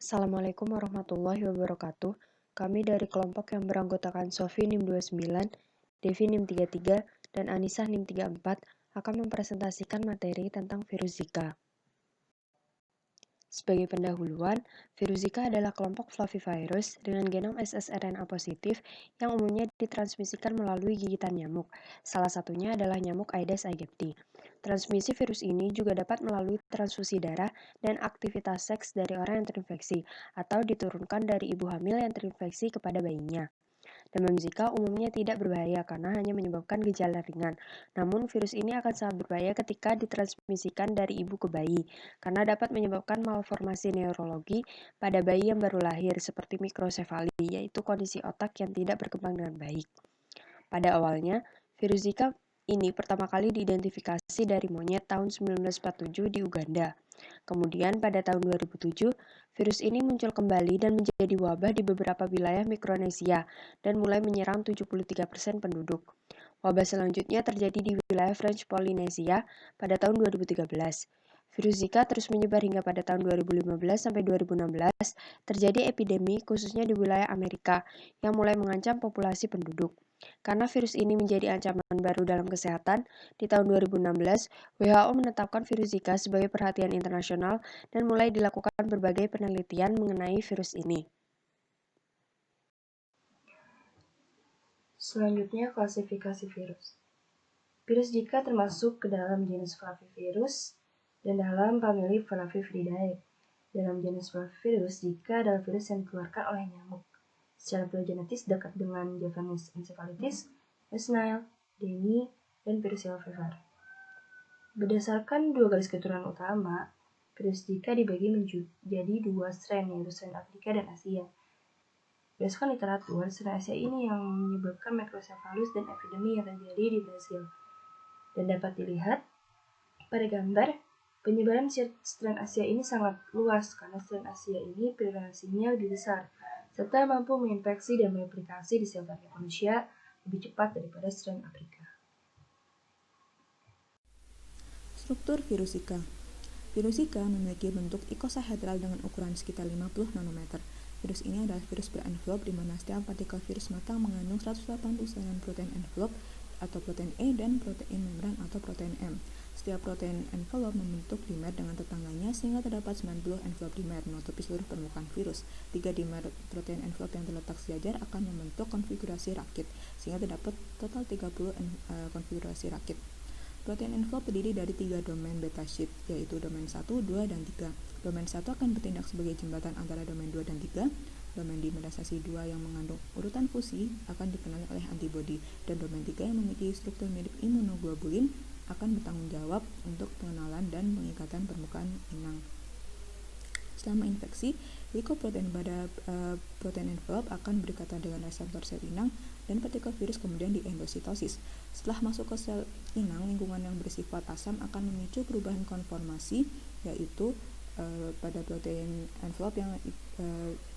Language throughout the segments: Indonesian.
Assalamualaikum warahmatullahi wabarakatuh. Kami dari kelompok yang beranggotakan Sofi NIM 29, Devi NIM 33, dan Anissa NIM 34 akan mempresentasikan materi tentang virus Zika. Sebagai pendahuluan, virus Zika adalah kelompok flavivirus dengan genom ssRNA positif yang umumnya ditransmisikan melalui gigitan nyamuk. Salah satunya adalah nyamuk Aedes aegypti. Transmisi virus ini juga dapat melalui transfusi darah dan aktivitas seks dari orang yang terinfeksi atau diturunkan dari ibu hamil yang terinfeksi kepada bayinya. Demam Zika umumnya tidak berbahaya karena hanya menyebabkan gejala ringan. Namun virus ini akan sangat berbahaya ketika ditransmisikan dari ibu ke bayi, karena dapat menyebabkan malformasi neurologi pada bayi yang baru lahir seperti mikrosefali, yaitu kondisi otak yang tidak berkembang dengan baik. Pada awalnya, virus Zika ini pertama kali diidentifikasi dari monyet tahun 1947 di Uganda. Kemudian pada tahun 2007, virus ini muncul kembali dan menjadi wabah di beberapa wilayah Mikronesia dan mulai menyerang 73% penduduk. Wabah selanjutnya terjadi di wilayah French Polynesia pada tahun 2013. Virus Zika terus menyebar hingga pada tahun 2015 sampai 2016 terjadi epidemi khususnya di wilayah Amerika yang mulai mengancam populasi penduduk. Karena virus ini menjadi ancaman baru dalam kesehatan, di tahun 2016 WHO menetapkan virus Zika sebagai perhatian internasional dan mulai dilakukan berbagai penelitian mengenai virus ini. Selanjutnya, klasifikasi virus. Virus Zika termasuk ke dalam genus Flavivirus dan dalam famili Flaviviridae. Dalam genus Flavivirus, Zika adalah virus yang dikeluarkan oleh nyamuk. Secara filogenetis dekat dengan Javanese encephalitis, West Nile, Dengue, dan virus yellow fever. Berdasarkan dua garis keturunan utama, virus Zika dibagi menjadi dua strain, yaitu strain Afrika dan Asia. Berdasarkan literatur, strain Asia ini yang menyebabkan microcephalus dan epidemi yang terjadi di Brasil. Dan dapat dilihat pada gambar, penyebaran strain Asia ini sangat luas karena strain Asia ini prevalensinya lebih besar, serta mampu menginfeksi dan mereplikasi di sel target manusia lebih cepat daripada strain Afrika. Struktur virus Zika. Virus Zika memiliki bentuk ikosahedral dengan ukuran sekitar 50 nanometer. Virus ini adalah virus berenvelop di mana setiap partikel virus matang mengandung 189 protein envelop atau protein E dan protein membran atau protein M. Setiap protein envelop membentuk dimer dengan tetangganya sehingga terdapat 90 envelop dimer menutupi seluruh permukaan virus. 3 dimer protein envelop yang terletak sejajar akan membentuk konfigurasi rakit sehingga terdapat total 30 konfigurasi rakit. Protein envelop terdiri dari 3 domain beta sheet, yaitu domain 1, 2, dan 3. Domain 1 akan bertindak sebagai jembatan antara domain 2 dan 3. Domain dimerisasi 2 yang mengandung urutan fusi akan dikenali oleh antibodi, dan domain 3 yang memiliki struktur mirip imunoglobulin akan bertanggung jawab untuk pengenalan dan pengikatan permukaan inang. Selama infeksi, glikoprotein pada protein envelop akan berikatan dengan reseptor sel inang dan partikel virus kemudian diendositosis. Setelah masuk ke sel inang, lingkungan yang bersifat asam akan memicu perubahan konformasi, yaitu pada protein envelop yang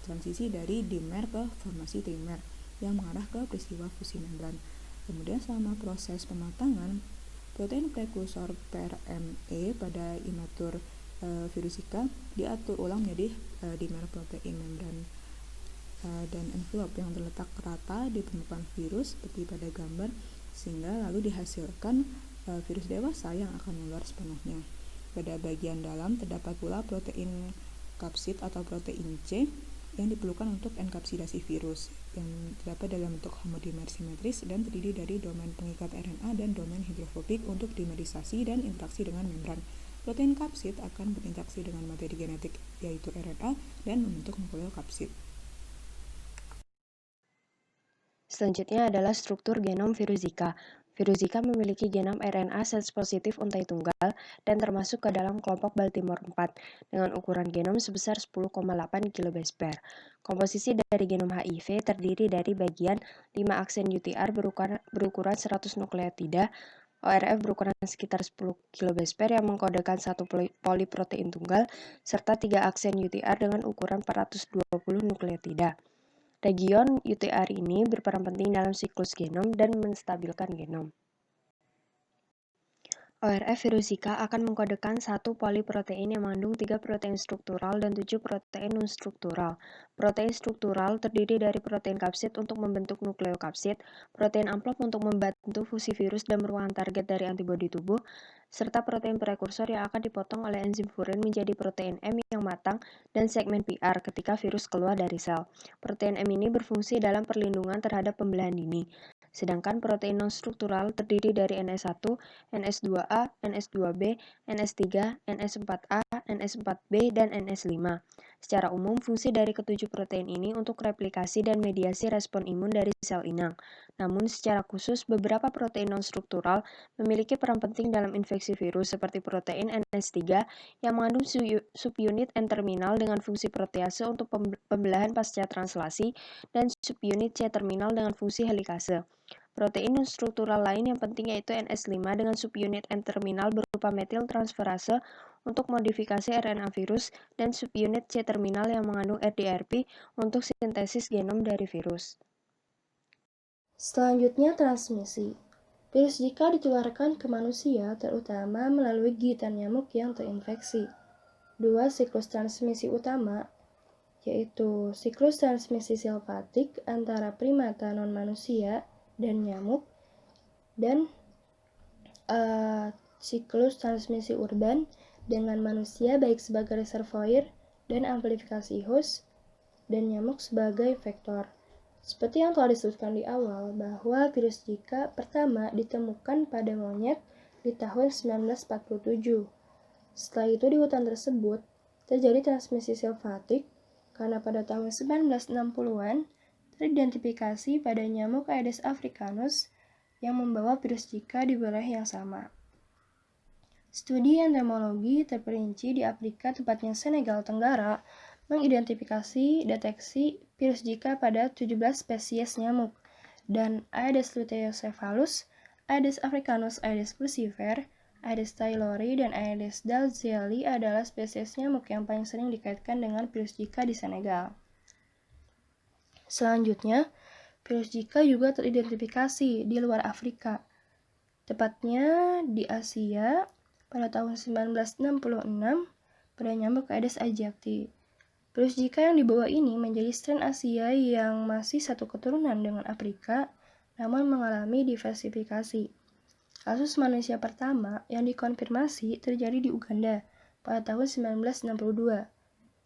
transisi dari dimer ke formasi trimer yang mengarah ke peristiwa fusi membran. Kemudian selama proses pematangan, protein prekursor PRME pada imatur virus Zika diatur ulang menjadi dimer protein membran dan envelop yang terletak rata di permukaan virus seperti pada gambar, sehingga lalu dihasilkan virus dewasa yang akan menular sepenuhnya. Pada bagian dalam terdapat pula protein kapsid atau protein C yang diperlukan untuk enkapsidasi virus yang terdapat dalam bentuk homodimer simetris dan terdiri dari domain pengikat RNA dan domain hidrofobik untuk dimerisasi dan interaksi dengan membran. Protein kapsid akan berinteraksi dengan materi genetik yaitu RNA dan membentuk nukleol kapsid. Selanjutnya adalah struktur genom virus Zika. Virus Zika memiliki genom RNA sens positif untai tunggal dan termasuk ke dalam kelompok Baltimore 4 dengan ukuran genom sebesar 10,8 kilobase pair. Komposisi dari genom HIV terdiri dari bagian 5 aksen UTR berukuran 100 nukleotida, ORF berukuran sekitar 10 kilobase pair yang mengkodekan satu poliprotein tunggal, serta 3 aksen UTR dengan ukuran 420 nukleotida. Region UTR ini berperan penting dalam siklus genom dan menstabilkan genom. ORF virus Zika akan mengkodekan satu poliprotein yang mengandung 3 protein struktural dan 7 protein non-struktural. Protein struktural terdiri dari protein kapsid untuk membentuk nukleokapsid, protein amplop untuk membantu fusi virus dan merupakan target dari antibodi tubuh, serta protein prekursor yang akan dipotong oleh enzim furin menjadi protein M yang matang dan segmen PR ketika virus keluar dari sel. Protein M ini berfungsi dalam perlindungan terhadap pembelahan dini. Sedangkan protein non-struktural terdiri dari NS1, NS2A, NS2B, NS3, NS4A, NS4B, dan NS5. Secara umum, fungsi dari ketujuh protein ini untuk replikasi dan mediasi respon imun dari sel inang. Namun, secara khusus, beberapa protein non-struktural memiliki peran penting dalam infeksi virus seperti protein NS3 yang mengandung subunit N-terminal dengan fungsi protease untuk pembelahan pasca translasi dan subunit C-terminal dengan fungsi helikase. Protein non-struktural lain yang penting yaitu NS5 dengan subunit N-terminal berupa metil transferase untuk modifikasi RNA virus dan subunit C-terminal yang mengandung RDRP untuk sintesis genom dari virus. Selanjutnya, transmisi. Virus Zika ditularkan ke manusia terutama melalui gigitan nyamuk yang terinfeksi. Dua siklus transmisi utama, yaitu siklus transmisi silvatik antara primata non-manusia dan nyamuk, dan siklus transmisi urban dengan manusia baik sebagai reservoir dan amplifikasi host dan nyamuk sebagai vektor. Seperti yang telah disebutkan di awal, bahwa virus Zika pertama ditemukan pada monyet di tahun 1947. Setelah itu di hutan tersebut terjadi transmisi silvatik karena pada tahun 1960-an teridentifikasi pada nyamuk Aedes africanus yang membawa virus Zika di wilayah yang sama. Studi entomologi terperinci di Afrika, tepatnya Senegal Tenggara, mengidentifikasi deteksi virus Zika pada 17 spesies nyamuk, dan Aedes luteocephalus, Aedes africanus, Aedes fuscifer, Aedes taylori, dan Aedes dalzieli adalah spesies nyamuk yang paling sering dikaitkan dengan virus Zika di Senegal. Selanjutnya, virus Zika juga teridentifikasi di luar Afrika, tepatnya di Asia pada tahun 1966 pada nyamuk Aedes aegypti. Virus Zika yang dibawa ini menjadi strain Asia yang masih satu keturunan dengan Afrika, namun mengalami diversifikasi. Kasus manusia pertama yang dikonfirmasi terjadi di Uganda pada tahun 1962.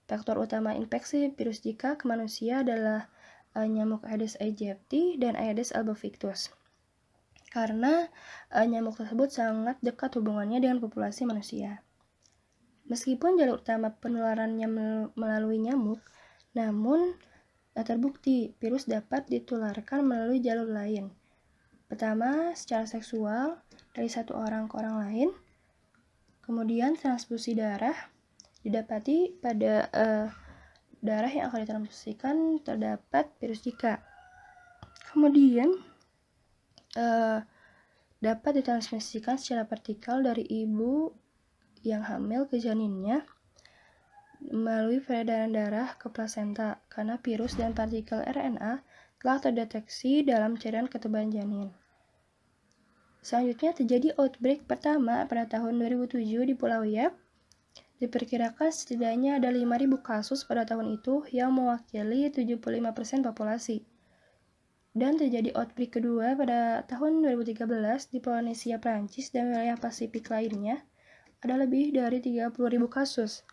Faktor utama infeksi virus Zika ke manusia adalah nyamuk Aedes aegypti dan Aedes albopictus. Karena nyamuk tersebut sangat dekat hubungannya dengan populasi manusia. Meskipun jalur utama penularannya melalui nyamuk, namun terbukti virus dapat ditularkan melalui jalur lain. Pertama, secara seksual dari satu orang ke orang lain. Kemudian transfusi darah didapati pada darah yang akan ditransfusikan terdapat virus Zika. Kemudian dapat ditransmisikan secara vertikal dari ibu yang hamil ke janinnya melalui peredaran darah ke plasenta karena virus dan partikel RNA telah terdeteksi dalam cairan ketuban janin. Selanjutnya terjadi outbreak pertama pada tahun 2007 di Pulau Yap. Diperkirakan setidaknya ada 5.000 kasus pada tahun itu yang mewakili 75% populasi. Dan terjadi outbreak kedua pada tahun 2013 di Polinesia, Prancis, dan wilayah Pasifik lainnya. Ada lebih dari 30.000 kasus.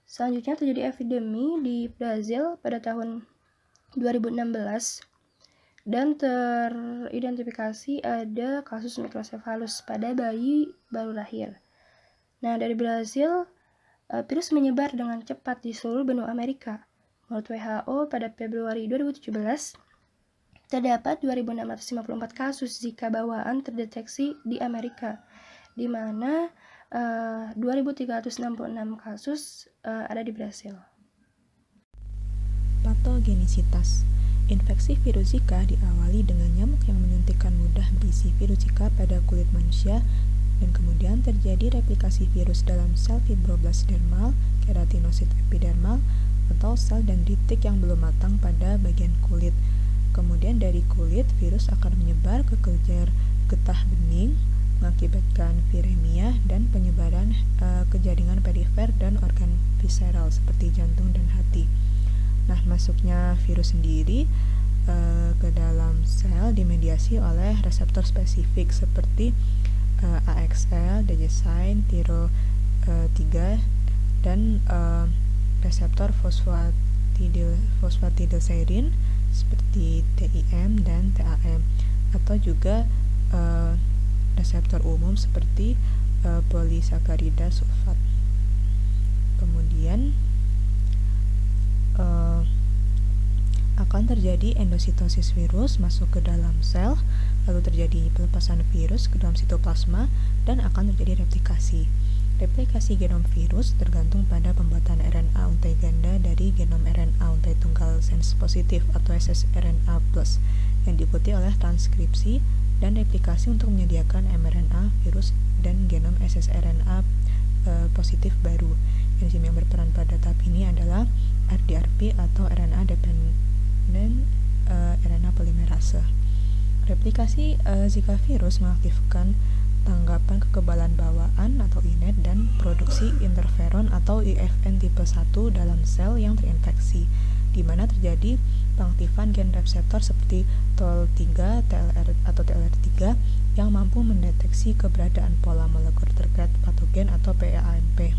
Selanjutnya terjadi epidemi di Brazil pada tahun 2016 dan teridentifikasi ada kasus microcephalus pada bayi baru lahir. Nah, dari Brazil, virus menyebar dengan cepat di seluruh benua Amerika. Menurut WHO pada Februari 2017, terdapat 2.654 kasus Zika bawaan terdeteksi di Amerika, di mana 2.366 kasus ada di Brasil. Patogenisitas. Infeksi virus Zika diawali dengan nyamuk yang menyuntikkan ludah berisi virus Zika pada kulit manusia, dan kemudian terjadi replikasi virus dalam sel fibroblast dermal, keratinosit epidermal, atau sel dendritik yang belum matang pada bagian kulit. Kemudian dari kulit, virus akan menyebar ke kelenjar getah bening, mengakibatkan viremia dan penyebaran ke jaringan perifer dan organ visceral seperti jantung dan hati. Nah, masuknya virus sendiri ke dalam sel dimediasi oleh reseptor spesifik seperti AXL, digoxin, TYR3, dan reseptor fosfatidilserin seperti TIM dan TAM, atau juga reseptor umum seperti polisakarida sulfat. Kemudian akan terjadi endositosis virus masuk ke dalam sel, lalu terjadi pelepasan virus ke dalam sitoplasma, dan akan terjadi replikasi. Replikasi genom virus tergantung pada pembuatan RNA untai ganda dari genom RNA untai tunggal sens positif atau ssRNA+, yang diikuti oleh transkripsi dan replikasi untuk menyediakan mRNA virus dan genom ssRNA positif baru. Enzim yang berperan pada tahap ini adalah RDRP atau RNA dependent RNA polymerase. Replikasi Zika virus mengaktifkan tanggapan kekebalan bawaan atau innate dan produksi interferon atau IFN tipe 1 dalam sel yang terinfeksi, di mana terjadi pengaktifan gen reseptor seperti TOL3, TLR atau TLR3 yang mampu mendeteksi keberadaan pola molekul terkait patogen atau PAMP.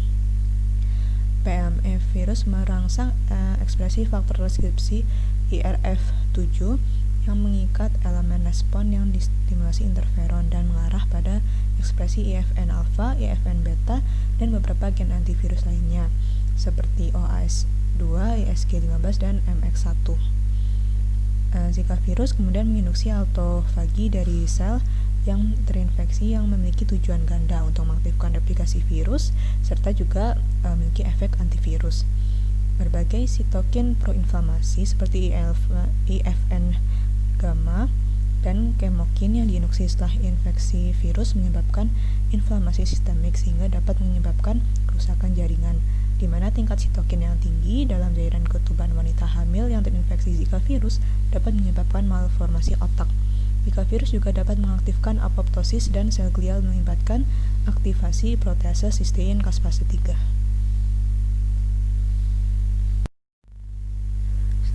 PAMP virus merangsang ekspresi faktor transkripsi IRF7 yang mengikat elemen respon yang distimulasi interferon dan mengarah pada ekspresi IFN alpha, IFN beta, dan beberapa gen antivirus lainnya seperti OAS2, ISG15, dan MX1. Zika virus kemudian menginduksi autofagi dari sel yang terinfeksi yang memiliki tujuan ganda untuk mengaktifkan replikasi virus serta juga memiliki efek antivirus. Berbagai sitokin proinflamasi seperti IFN gamma dan kemokin yang diinduksi setelah infeksi virus menyebabkan inflamasi sistemik sehingga dapat menyebabkan kerusakan jaringan, di mana tingkat sitokin yang tinggi dalam cairan ketuban wanita hamil yang terinfeksi Zika virus dapat menyebabkan malformasi otak. Zika virus juga dapat mengaktifkan apoptosis dan sel glial melibatkan aktivasi protease sistein caspase 3.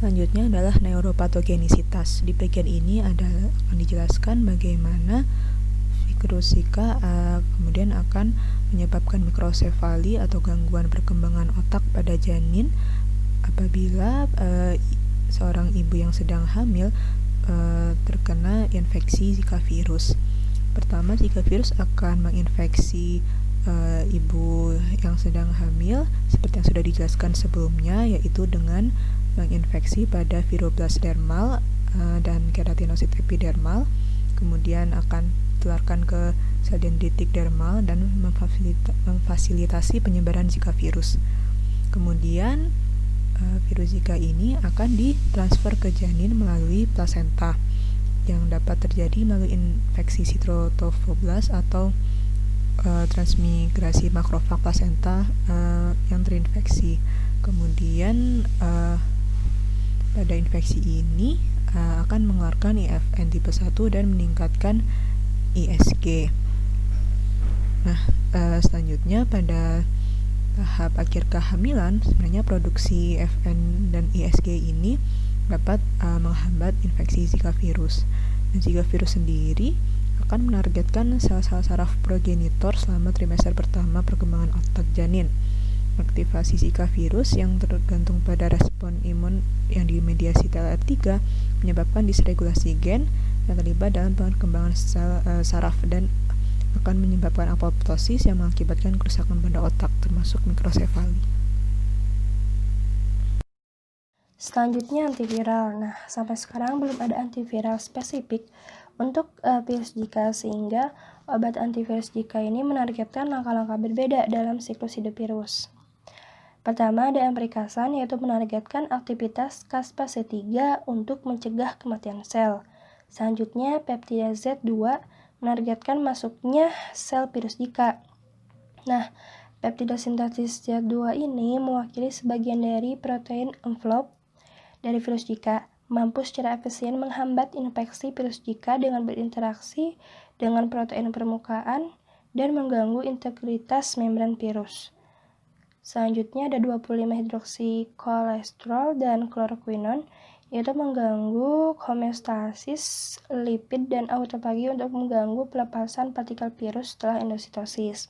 Selanjutnya adalah neuropatogenisitas. Di bagian ini akan dijelaskan bagaimana virus Zika kemudian akan menyebabkan mikrosefali atau gangguan perkembangan otak pada janin apabila seorang ibu yang sedang hamil terkena infeksi Zika virus. Pertama, Zika virus akan menginfeksi ibu yang sedang hamil seperti yang sudah dijelaskan sebelumnya, yaitu dengan menginfeksi pada fibroblast dermal dan keratinosit epidermal, kemudian akan tularkan ke sel dendritik dermal dan memfasilitasi penyebaran Zika virus. Kemudian virus Zika ini akan ditransfer ke janin melalui plasenta yang dapat terjadi melalui infeksi sitrotofoblast atau transmigrasi makrofag plasenta yang terinfeksi. Kemudian pada infeksi ini akan mengeluarkan IFN tipe 1 dan meningkatkan ISG. Nah, selanjutnya pada tahap akhir kehamilan, sebenarnya produksi IFN dan ISG ini dapat menghambat infeksi Zika virus. Dan Zika virus sendiri akan menargetkan sel-sel saraf progenitor selama trimester pertama perkembangan otak janin. Aktivasi Zika virus yang tergantung pada respon imun yang dimediasi TLR3 menyebabkan disregulasi gen yang terlibat dalam perkembangan sel saraf dan akan menyebabkan apoptosis yang mengakibatkan kerusakan pada otak termasuk mikrosefali. Selanjutnya antiviral. Nah, sampai sekarang belum ada antiviral spesifik untuk virus Zika sehingga obat antivirus Zika ini menargetkan langkah-langkah berbeda dalam siklus hidup virus. Pertama, ada amprikasan yaitu menargetkan aktivitas caspase 3 untuk mencegah kematian sel. Selanjutnya, peptida Z2 menargetkan masuknya sel virus Zika. Nah, peptida sintesis Z2 ini mewakili sebagian dari protein envelope dari virus Zika. mampu secara efisien menghambat infeksi virus Zika dengan berinteraksi dengan protein permukaan dan mengganggu integritas membran virus. Selanjutnya ada 25-hidroksikolesterol dan kloroquinon, yaitu mengganggu homeostasis lipid dan autofagi untuk mengganggu pelepasan partikel virus setelah endositosis.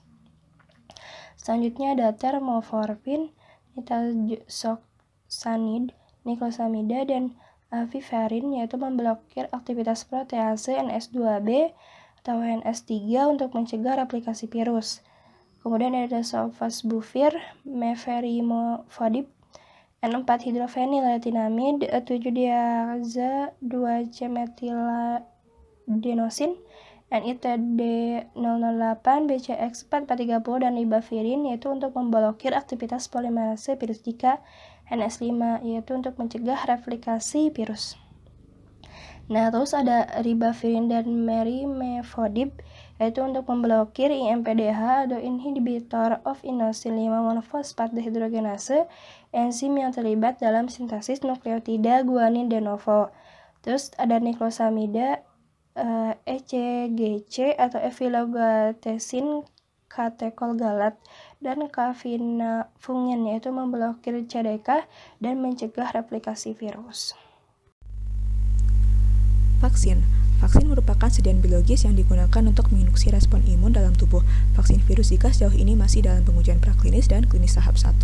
Selanjutnya ada termoformin, nitazoxanid, niklosamida, dan aviferin, yaitu memblokir aktivitas protease NS2B atau NS3 untuk mencegah replikasi virus. Kemudian ada sofosbuvir, meverimofodip, N4-hidrofenilatinamid, 7-deoxy-2-cemetiladenosin, NITD-008, BCX4-430, dan ribavirin, yaitu untuk memblokir aktivitas polimerase virus Zika NS5, yaitu untuk mencegah replikasi virus. Nah, terus ada ribavirin dan merimefodip, yaitu untuk memblokir IMPDH atau inhibitor of inosine 5-monofosfat dehidrogenase, enzim yang terlibat dalam sintesis nukleotida guanin de novo. Terus ada niklosamida, ECGC atau evilogatesin katekol galat, dan kafinafungin, yaitu memblokir CDK dan mencegah replikasi virus. Vaksin merupakan sediaan biologis yang digunakan untuk menginduksi respon imun dalam tubuh. Vaksin virus Zika sejauh ini masih dalam pengujian praklinis dan klinis tahap 1.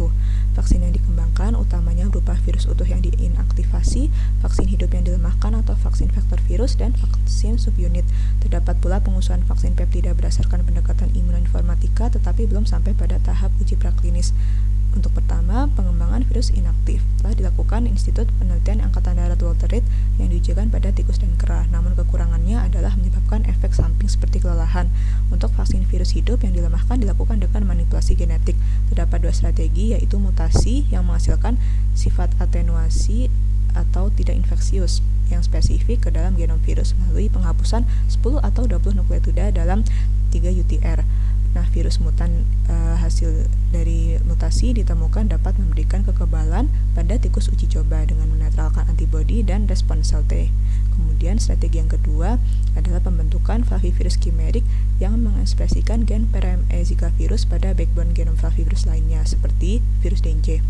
Vaksin yang dikembangkan utamanya berupa virus utuh yang diinaktivasi, vaksin hidup yang dilemahkan atau vaksin vektor virus, dan vaksin subunit. Terdapat pula pengusuhan vaksin peptida berdasarkan pendekatan imunoinformatika, tetapi belum sampai pada tahap uji praklinis. Untuk pertama, pengembangan virus inaktif telah dilakukan Institut Penelitian Angkatan Darat Walter Reed yang diujikan pada tikus dan kera, namun kekurangannya adalah menyebabkan efek samping seperti kelelahan. Untuk vaksin virus hidup yang dilemahkan dilakukan dengan manipulasi genetik. Terdapat 2 strategi, yaitu mutasi yang menghasilkan sifat atenuasi atau tidak infeksius yang spesifik ke dalam genom virus melalui penghapusan 10 atau 20 nukleotida dalam 3 UTR. Nah, virus mutan hasil dari mutasi ditemukan dapat memberikan kekebalan pada tikus uji coba dengan menetralkan antibodi dan respon sel T. Kemudian strategi yang kedua adalah pembentukan flavivirus kimerik yang mengekspresikan gen PRME Zika virus pada backbone genom flavivirus lainnya seperti virus Dengue.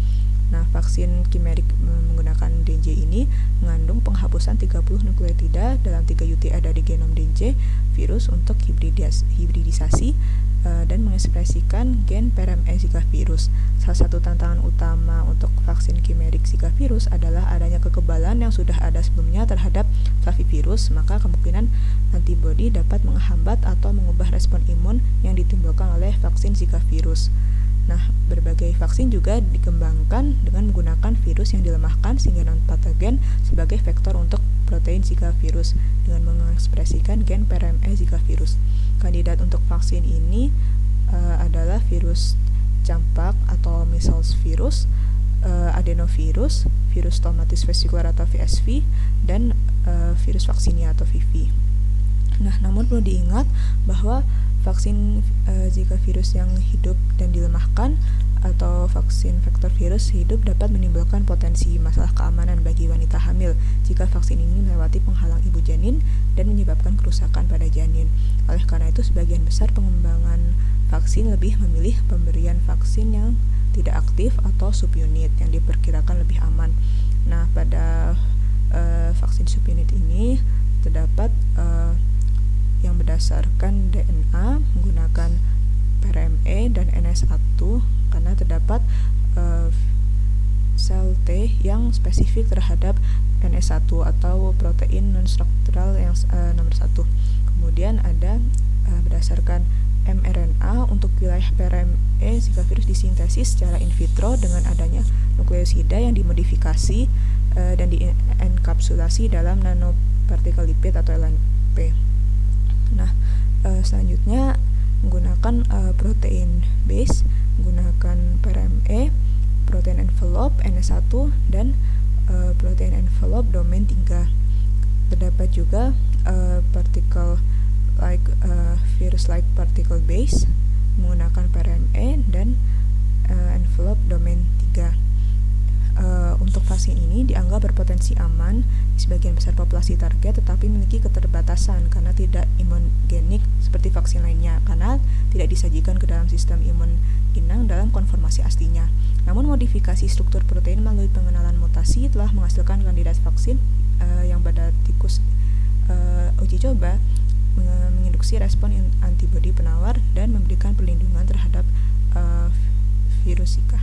Nah, vaksin kimerik menggunakan Dengue ini mengandung penghapusan 30 nukleotida dalam 3 UTR dari genom Dengue virus untuk hibridisasi dan mengekspresikan gen PRME Zika virus. Salah satu tantangan utama untuk vaksin kimerik Zika virus adalah adanya kekebalan yang sudah ada sebelumnya terhadap flavivirus, maka kemungkinan antibodi dapat menghambat atau mengubah respon imun yang ditimbulkan oleh vaksin Zika virus. Nah, berbagai vaksin juga dikembangkan dengan menggunakan virus yang dilemahkan sehingga non-patogen sebagai vektor untuk protein Zika virus dengan mengekspresikan gen PRME Zika virus. Kandidat untuk vaksin ini adalah virus campak atau measles virus, adenovirus, virus stomatis vesicular atau VSV, dan virus vaccinia atau VV. Nah, namun perlu diingat bahwa vaksin Zika virus yang hidup dan dilemahkan atau vaksin vektor virus hidup dapat menimbulkan potensi masalah keamanan bagi wanita hamil jika vaksin ini melewati penghalang ibu janin dan menyebabkan kerusakan pada janin. Oleh karena itu, sebagian besar pengembangan vaksin lebih memilih pemberian vaksin yang tidak aktif atau subunit yang diperkirakan lebih aman. Nah, pada vaksin subunit ini terdapat yang berdasarkan DNA menggunakan PRME dan NS1 karena terdapat sel T yang spesifik terhadap NS1 atau protein non-struktural yang nomor 1. Kemudian ada berdasarkan mRNA untuk wilayah PRME Zika virus disintesis secara in vitro dengan adanya nukleosida yang dimodifikasi dan dienkapsulasi dalam nanopartikel lipid atau LNP. Nah, selanjutnya menggunakan protein base, menggunakan PRME, protein envelope NS1, dan protein envelope domain 3. Terdapat juga particle like virus like particle base menggunakan PRME dan envelope domain 3. Untuk Vaksin ini dianggap berpotensi aman di sebagian besar populasi target, tetapi memiliki keterbatasan karena tidak imunogenik seperti vaksin lainnya, karena tidak disajikan ke dalam sistem imun inang dalam konformasi aslinya. Namun modifikasi struktur protein melalui pengenalan mutasi telah menghasilkan kandidat vaksin yang pada tikus uji coba menginduksi respon antibodi penawar dan memberikan perlindungan terhadap virus Zika.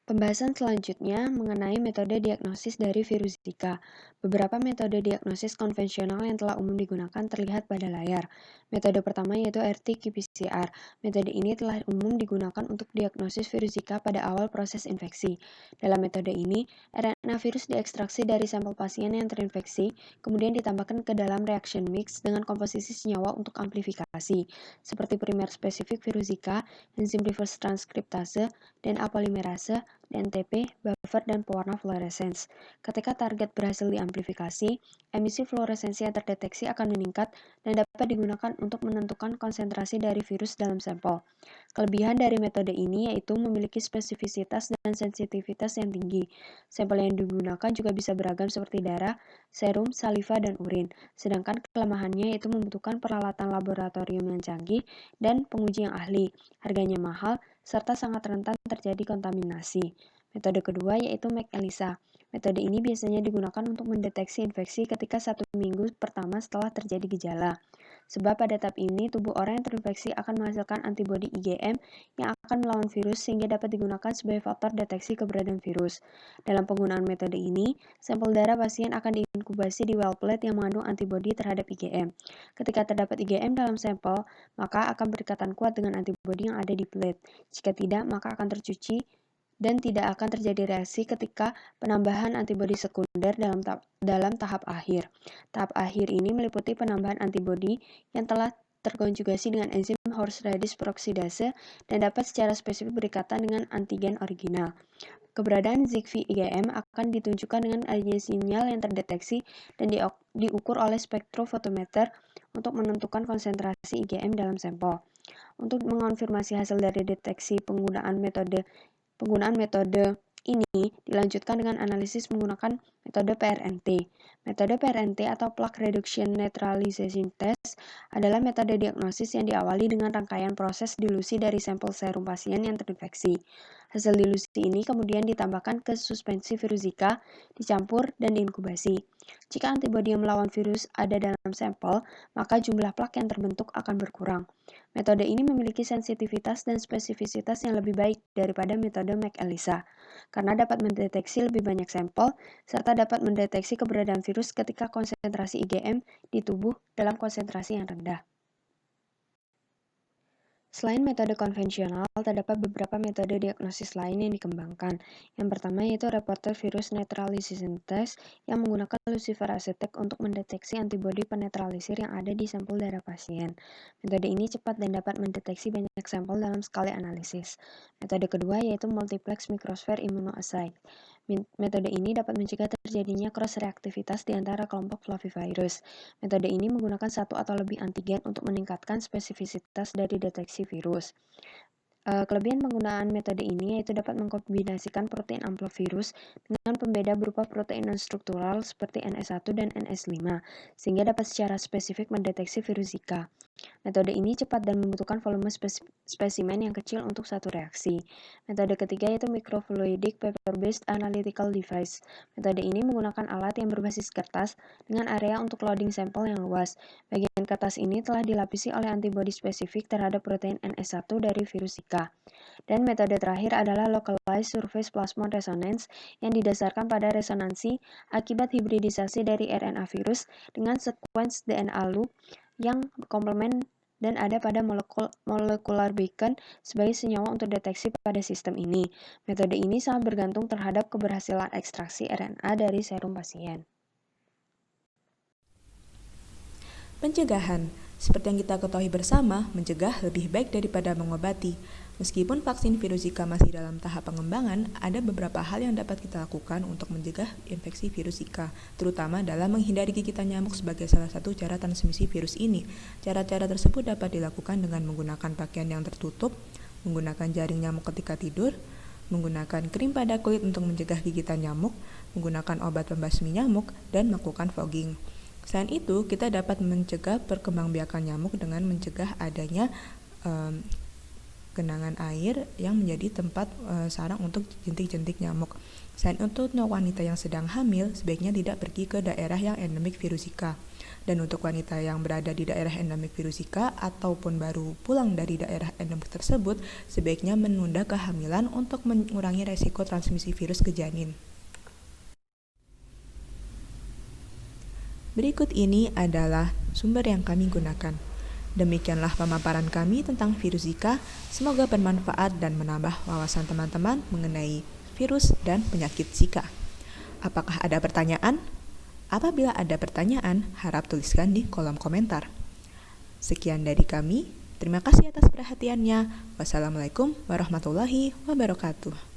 Pembahasan selanjutnya mengenai metode diagnosis dari virus Zika. Beberapa metode diagnosis konvensional yang telah umum digunakan terlihat pada layar. Metode pertama yaitu RT-qPCR. Metode ini telah umum digunakan untuk diagnosis virus Zika pada awal proses infeksi. Dalam metode ini, RNA virus diekstraksi dari sampel pasien yang terinfeksi, kemudian ditambahkan ke dalam reaction mix dengan komposisi senyawa untuk amplifikasi, seperti primer spesifik virus Zika, enzim reverse transkriptase, DNA polimerase, DNTP, buffer, dan pewarna fluorescence. Ketika target berhasil diamplifikasi, emisi fluoresensi yang terdeteksi akan meningkat dan dapat digunakan untuk menentukan konsentrasi dari virus dalam sampel. Kelebihan dari metode ini yaitu memiliki spesifisitas dan sensitivitas yang tinggi. Sampel yang digunakan juga bisa beragam seperti darah, serum, saliva, dan urin. Sedangkan kelemahannya yaitu membutuhkan peralatan laboratorium yang canggih dan penguji yang ahli. Harganya mahal, serta sangat rentan terjadi kontaminasi. Metode kedua yaitu McElisa. Metode ini biasanya digunakan untuk mendeteksi infeksi ketika 1 minggu pertama setelah terjadi gejala. Sebab pada tahap ini tubuh orang yang terinfeksi akan menghasilkan antibodi IgM yang akan melawan virus sehingga dapat digunakan sebagai faktor deteksi keberadaan virus. Dalam penggunaan metode ini, sampel darah pasien akan diinkubasi di well plate yang mengandung antibodi terhadap IgM. Ketika terdapat IgM dalam sampel, maka akan berikatan kuat dengan antibodi yang ada di plate. Jika tidak, maka akan tercuci dan tidak akan terjadi reaksi ketika penambahan antibodi sekunder dalam tahap akhir. Tahap akhir ini meliputi penambahan antibodi yang telah terkonjugasi dengan enzim horseradish peroxidase dan dapat secara spesifik berikatan dengan antigen original. Keberadaan ZIGV IgM akan ditunjukkan dengan adanya sinyal yang terdeteksi dan diukur oleh spektrofotometer untuk menentukan konsentrasi IgM dalam sampel. Untuk mengonfirmasi hasil dari deteksi penggunaan metode ini dilanjutkan dengan analisis menggunakan metode PRNT. Metode PRNT atau Plaque Reduction Neutralization Test adalah metode diagnosis yang diawali dengan rangkaian proses dilusi dari sampel serum pasien yang terinfeksi. Hasil dilusi ini kemudian ditambahkan ke suspensi virus Zika, dicampur, dan diinkubasi. Jika antibodi yang melawan virus ada dalam sampel, maka jumlah plak yang terbentuk akan berkurang. Metode ini memiliki sensitivitas dan spesifisitas yang lebih baik daripada metode McElisa, karena dapat mendeteksi lebih banyak sampel, serta dapat mendeteksi keberadaan virus ketika konsentrasi IgM di tubuh dalam konsentrasi yang rendah. Selain metode konvensional, terdapat beberapa metode diagnosis lain yang dikembangkan. Yang pertama yaitu Reporter Virus Neutralization Test yang menggunakan luciferase tag untuk mendeteksi antibodi penetralisir yang ada di sampel darah pasien. Metode ini cepat dan dapat mendeteksi banyak sampel dalam sekali analisis. Metode kedua yaitu Multiplex Microsphere Immunoassay. Metode ini dapat mencegah terjadinya cross-reaktivitas di antara kelompok flavivirus. Metode ini menggunakan satu atau lebih antigen untuk meningkatkan spesifisitas dari deteksi virus. Kelebihan penggunaan metode ini yaitu dapat mengkombinasikan protein amplovirus dengan pembeda berupa protein non-struktural seperti NS1 dan NS5, sehingga dapat secara spesifik mendeteksi virus Zika. Metode ini cepat dan membutuhkan volume spesimen yang kecil untuk satu reaksi. Metode ketiga yaitu Microfluidic Paper-Based Analytical Device. Metode ini menggunakan alat yang berbasis kertas dengan area untuk loading sampel yang luas. Bagian kertas ini telah dilapisi oleh antibodi spesifik terhadap protein NS1 dari virus Zika. Dan metode terakhir adalah Localized Surface Plasmon Resonance yang didasarkan pada resonansi akibat hibridisasi dari RNA virus dengan sekuens DNA loop yang komplement dan ada pada molecular beacon sebagai senyawa untuk deteksi pada sistem ini. Metode ini sangat bergantung terhadap keberhasilan ekstraksi RNA dari serum pasien. Pencegahan. Seperti yang kita ketahui bersama, mencegah lebih baik daripada mengobati. Meskipun vaksin virus Zika masih dalam tahap pengembangan, ada beberapa hal yang dapat kita lakukan untuk mencegah infeksi virus Zika, terutama dalam menghindari gigitan nyamuk sebagai salah satu cara transmisi virus ini. Cara-cara tersebut dapat dilakukan dengan menggunakan pakaian yang tertutup, menggunakan jaring nyamuk ketika tidur, menggunakan krim pada kulit untuk mencegah gigitan nyamuk, menggunakan obat pembasmi nyamuk, dan melakukan fogging. Selain itu, kita dapat mencegah perkembangbiakan nyamuk dengan mencegah adanya genangan air yang menjadi tempat sarang untuk jentik-jentik nyamuk. Selain itu, untuk wanita yang sedang hamil, sebaiknya tidak pergi ke daerah yang endemik virus Zika. Dan untuk wanita yang berada di daerah endemik virus Zika ataupun baru pulang dari daerah endemik tersebut, sebaiknya menunda kehamilan untuk mengurangi resiko transmisi virus ke janin. Berikut ini adalah sumber yang kami gunakan. Demikianlah pemaparan kami tentang virus Zika. Semoga bermanfaat dan menambah wawasan teman-teman mengenai virus dan penyakit Zika. Apakah ada pertanyaan? Apabila ada pertanyaan, harap tuliskan di kolom komentar. Sekian dari kami. Terima kasih atas perhatiannya. Wassalamualaikum warahmatullahi wabarakatuh.